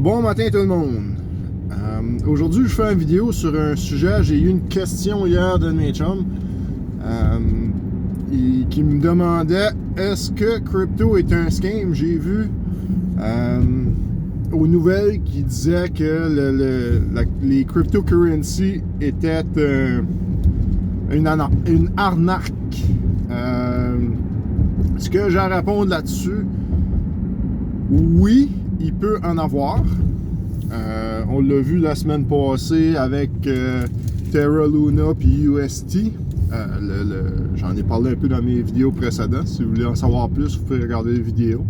Bon matin tout le monde. Aujourd'hui, je fais une vidéo sur un sujet. J'ai eu une question hier de mes chums qui me demandait est-ce que crypto est un scam. J'ai vu aux nouvelles qui disaient que les cryptocurrencies étaient une arnaque. Ce que j'ai à répondre là-dessus, oui, il peut en avoir. On l'a vu la semaine passée avec Terra Luna puis UST. J'en ai parlé un peu dans mes vidéos précédentes. Si vous voulez en savoir plus, vous pouvez regarder les vidéos.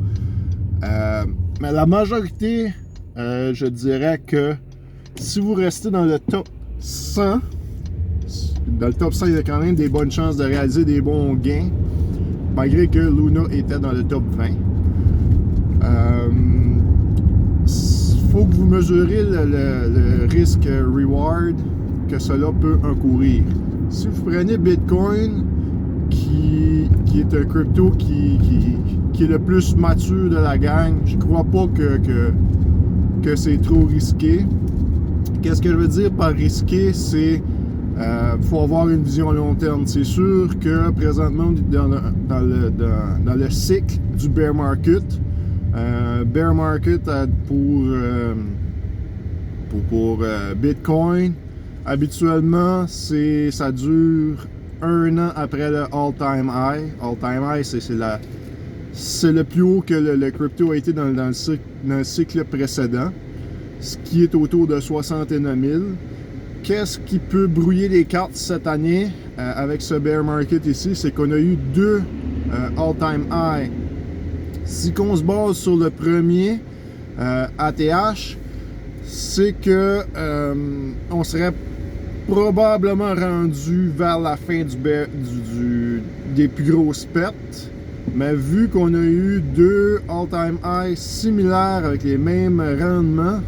Mais la majorité, je dirais que si vous restez dans le top 100, dans le top 100, il y a quand même des bonnes chances de réaliser des bons gains, malgré que Luna était dans le top 20. Faut que vous mesurez le risque-reward que cela peut encourir. Si vous prenez Bitcoin, qui est un crypto qui est le plus mature de la gang, je crois pas que c'est trop risqué. Qu'est-ce que je veux dire par risqué? C'est faut avoir une vision à long terme. C'est sûr que présentement, dans le cycle du bear market, pour Bitcoin, habituellement, ça dure un an après le all-time high. All-time high, c'est le plus haut que le crypto a été dans le cycle précédent, ce qui est autour de 69 000. Qu'est-ce qui peut brouiller les cartes cette année avec ce bear market ici? C'est qu'on a eu deux all-time high. Si on se base sur le premier ATH, c'est que on serait probablement rendu vers la fin des plus grosses pertes. Mais vu qu'on a eu deux all-time highs similaires avec les mêmes rendements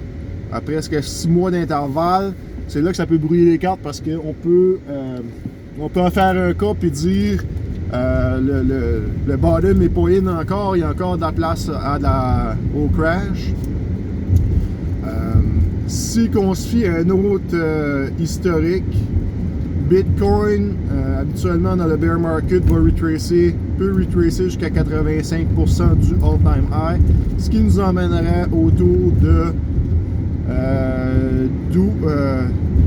à presque 6 mois d'intervalle, c'est là que ça peut brouiller les cartes parce qu'on peut en faire un cas et dire le bottom n'est pas in encore, il y a encore de la place au crash. Si on se fie à un autre historique, Bitcoin, habituellement dans le bear market, peut retracer jusqu'à 85% du all-time high, ce qui nous emmènerait autour de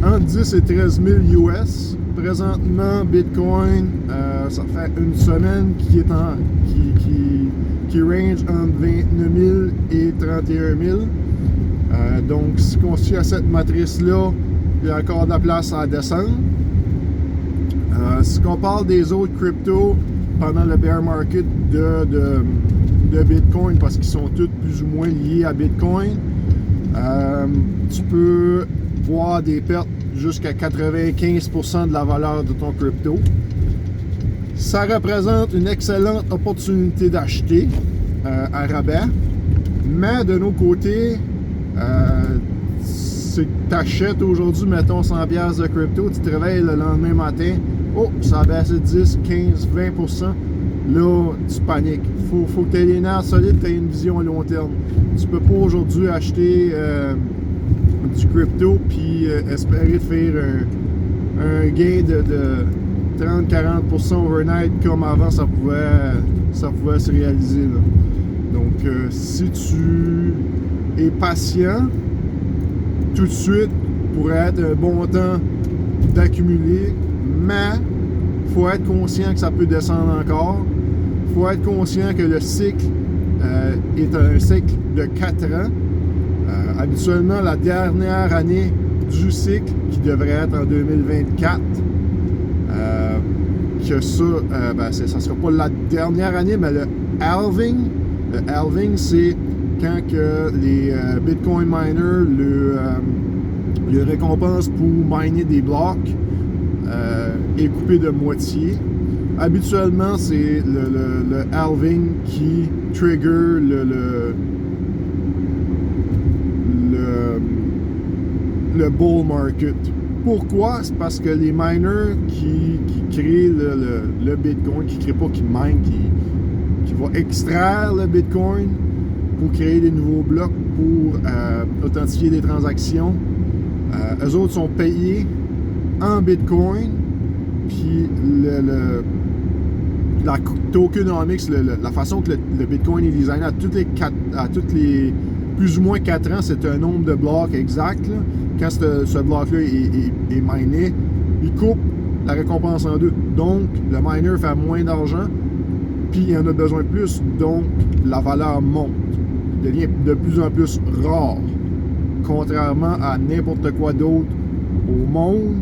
entre 10 et 13 000 US. Présentement, Bitcoin, ça fait une semaine qui range entre 29 000 et 31 000. Donc, si on se fie à cette matrice-là, il y a encore de la place à descendre. Si on parle des autres cryptos pendant le bear market de Bitcoin, parce qu'ils sont tous plus ou moins liés à Bitcoin, tu peux voir des pertes jusqu'à 95% de la valeur de ton crypto. Ça représente une excellente opportunité d'acheter à rabais, mais de nos côtés, c'est que tu achètes aujourd'hui, mettons 100$ de crypto, tu te réveilles le lendemain matin, oh, ça a baissé 10, 15, 20%, là, tu paniques. Faut que tu aies les nerfs solides, tu aies une vision à long terme. Tu peux pas aujourd'hui acheter du crypto puis espérer faire un gain de 30-40% overnight comme avant ça pouvait se réaliser, là. Donc si tu es patient, tout de suite pourrait être un bon temps d'accumuler, mais il faut être conscient que ça peut descendre encore. Il faut être conscient que le cycle est un cycle de 4 ans. Habituellement, la dernière année du cycle, qui devrait être en 2024, que ça ne sera pas la dernière année, mais le halving. Le halving, c'est quand que les Bitcoin miners le récompense pour miner des blocs est coupé de moitié. Habituellement, c'est le halving qui trigger le bull market. Pourquoi? C'est parce que les miners qui créent le Bitcoin, qui vont extraire le Bitcoin pour créer des nouveaux blocs pour authentifier des transactions. Eux autres sont payés en Bitcoin, puis la tokenomics, la façon que le Bitcoin est designé à toutes les plus ou moins 4 ans, c'est un nombre de blocs exact. Là. Quand ce bloc-là est miné, il coupe la récompense en deux. Donc, le miner fait moins d'argent, puis il en a besoin de plus, donc la valeur monte. Il devient de plus en plus rare, contrairement à n'importe quoi d'autre au monde,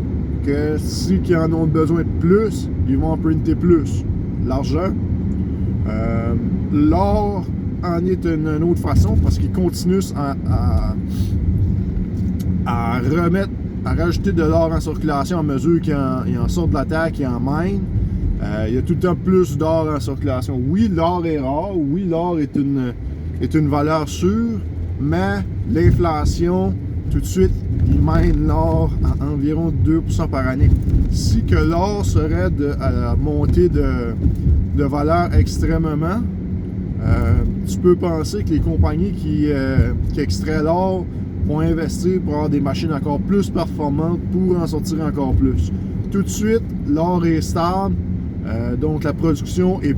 que si ils en ont besoin de plus, ils vont en printer plus. L'argent, l'or en est une autre façon, parce qu'ils continuent à rajouter de l'or en circulation à mesure qu'ils en sortent de la terre, qu'ils en minent. Il y a tout le temps plus d'or en circulation. Oui, l'or est rare, oui, l'or est une valeur sûre, mais l'inflation, tout de suite, ils minent l'or à environ 2% par année. Si que l'or serait à montée de valeur extrêmement, tu peux penser que les compagnies qui extraient l'or vont investir pour avoir des machines encore plus performantes pour en sortir encore plus. Tout de suite, l'or est stable, donc la production n'est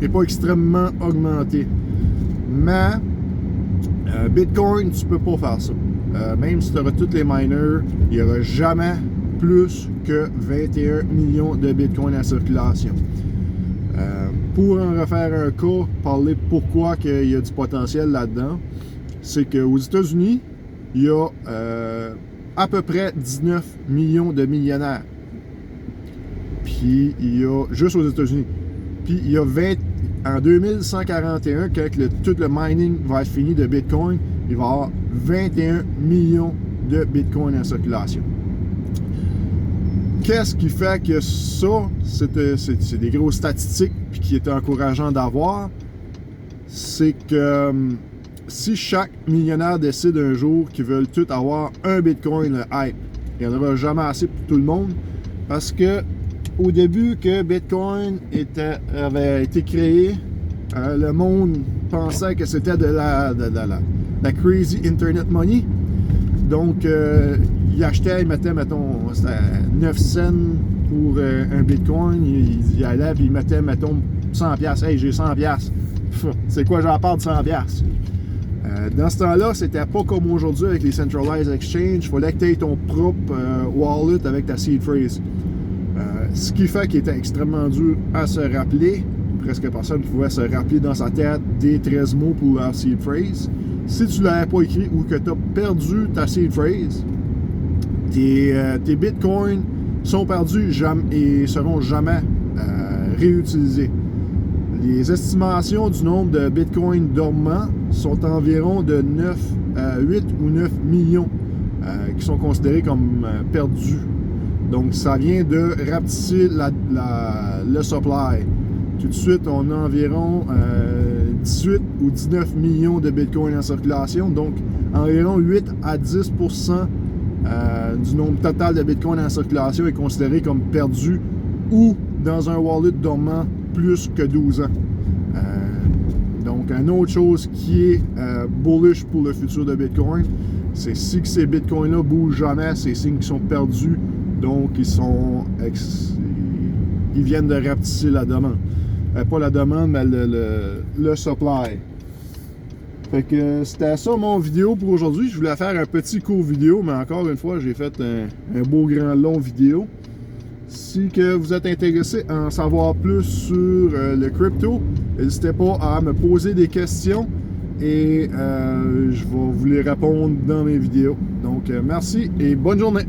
pas extrêmement augmentée. Mais Bitcoin, tu peux pas faire ça. Même si tu auras tous les miners, il n'y aura jamais plus que 21 millions de Bitcoin en circulation. Pour en refaire un cas, parler de pourquoi il y a du potentiel là-dedans, c'est qu'aux États-Unis, il y a à peu près 19 millions de millionnaires. Puis il y a, juste aux États-Unis, puis il y a en 2141, quand tout le mining va être fini de Bitcoin, il va y avoir 21 millions de Bitcoin en circulation. Qu'est-ce qui fait que ça, c'est des grosses statistiques puis qui est encourageant d'avoir? C'est que si chaque millionnaire décide un jour qu'ils veulent tous avoir un Bitcoin, le hype, il n'y en aura jamais assez pour tout le monde, parce que au début que Bitcoin avait été créé, le monde pensait que c'était de la crazy Internet money. Donc, il achetait, il mettait, mettons, c'était 9 cents pour un Bitcoin. Il allait, puis il mettait, mettons, 100$. Hey, j'ai 100$. C'est quoi, j'en parle de 100$? Dans ce temps-là, c'était pas comme aujourd'hui avec les Centralized Exchange. Il fallait que tu aies ton propre wallet avec ta seed phrase. Ce qui fait qu'il était extrêmement dur à se rappeler. Presque personne ne pouvait se rappeler dans sa tête des 13 mots pour leur seed phrase. Si tu ne l'avais pas écrit ou que tu as perdu ta seed phrase, tes bitcoins sont perdus et seront jamais réutilisés. Les estimations du nombre de bitcoins dormants sont environ de 8 ou 9 millions qui sont considérés comme perdus. Donc, ça vient de rapetisser le supply. Tout de suite, on a environ 18 ou 19 millions de Bitcoin en circulation. Donc, environ 8 à 10% du nombre total de Bitcoin en circulation est considéré comme perdu ou dans un wallet dormant plus que 12 ans. Donc, une autre chose qui est bullish pour le futur de Bitcoin, c'est si ces Bitcoins-là bougent jamais, c'est signes qu'ils sont perdus. Donc, ils viennent de rapetisser la demande. Pas la demande, mais le supply. Fait que c'était ça mon vidéo pour aujourd'hui. Je voulais faire un petit court vidéo, mais encore une fois, j'ai fait un beau grand long vidéo. Si que vous êtes intéressé à en savoir plus sur le crypto, n'hésitez pas à me poser des questions et je vais vous les répondre dans mes vidéos. Donc, merci et bonne journée!